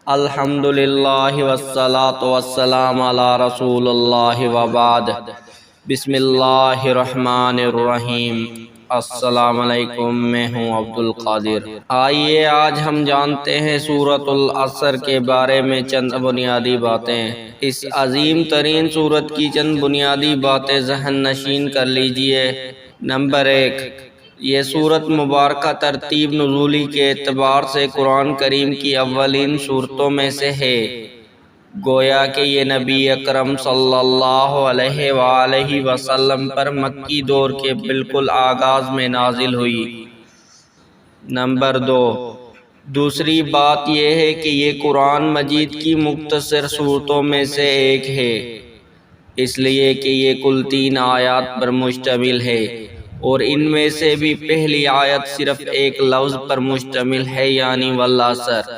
الحمدللہ والصلاۃ والسلام علی رسول اللہ وبعد۔ بسم اللہ الرحمن الرحیم۔ السلام علیکم، میں ہوں عبد القادر۔ آئیے آج ہم جانتے ہیں سورۃ العصر کے بارے میں چند بنیادی باتیں۔ اس عظیم ترین سورت کی چند بنیادی باتیں ذہن نشین کر لیجئے۔ نمبر 1، یہ سورت مبارکہ ترتیب نزولی کے اعتبار سے قرآن کریم کی اولین سورتوں میں سے ہے، گویا کہ یہ نبی اکرم صلی اللہ علیہ وآلہ وسلم پر مکی دور کے بالکل آغاز میں نازل ہوئی۔ نمبر 2، دوسری بات یہ ہے کہ یہ قرآن مجید کی مختصر سورتوں میں سے ایک ہے، اس لیے کہ یہ کل 3 آیات پر مشتمل ہے، اور ان میں سے بھی پہلی آیت صرف ایک لفظ پر مشتمل ہے، یعنی والعصر۔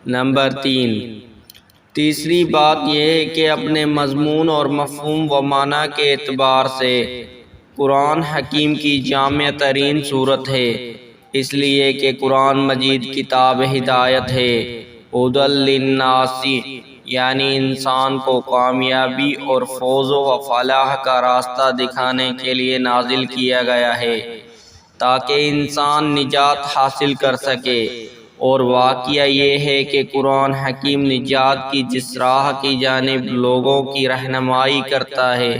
نمبر 3، تیسری بات یہ ہے کہ اپنے مضمون اور مفہوم و معنی کے اعتبار سے قرآن حکیم کی جامع ترین سورت ہے، اس لیے کہ قرآن مجید کتاب ہدایت ہے، ھدی للناس، یعنی انسان کو کامیابی اور فوز و فلاح کا راستہ دکھانے کے لیے نازل کیا گیا ہے تاکہ انسان نجات حاصل کر سکے۔ اور واقعہ یہ ہے کہ قرآن حکیم نجات کی جس راہ کی جانب لوگوں کی رہنمائی کرتا ہے،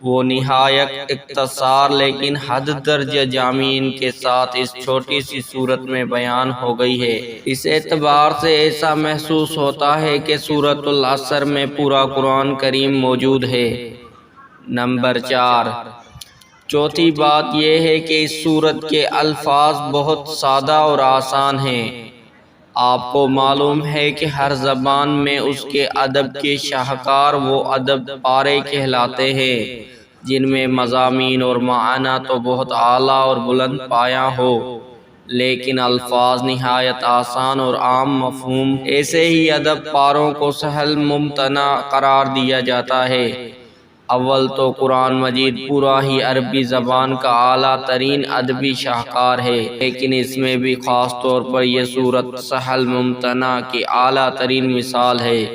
وہ نہایت اختصار لیکن حد درجہ جامعین کے ساتھ اس چھوٹی سی سورت میں بیان ہو گئی ہے۔ اس اعتبار سے ایسا محسوس ہوتا ہے کہ سورۃ العصر میں پورا قرآن کریم موجود ہے۔ نمبر 4، چوتھی بات یہ ہے کہ اس سورت کے الفاظ بہت سادہ اور آسان ہیں۔ آپ کو معلوم ہے کہ ہر زبان میں اس کے ادب کے شاہکار وہ ادب پارے کہلاتے ہیں جن میں مضامین اور معنی تو بہت اعلیٰ اور بلند پایہ ہو، لیکن الفاظ نہایت آسان اور عام مفہوم۔ ایسے ہی ادب پاروں کو سہل ممتنع قرار دیا جاتا ہے۔ اول تو قرآن مجید پورا ہی عربی زبان کا اعلیٰ ترین ادبی شاہکار ہے، لیکن اس میں بھی خاص طور پر یہ سورت سہل ممتنع کی اعلیٰ ترین مثال ہے۔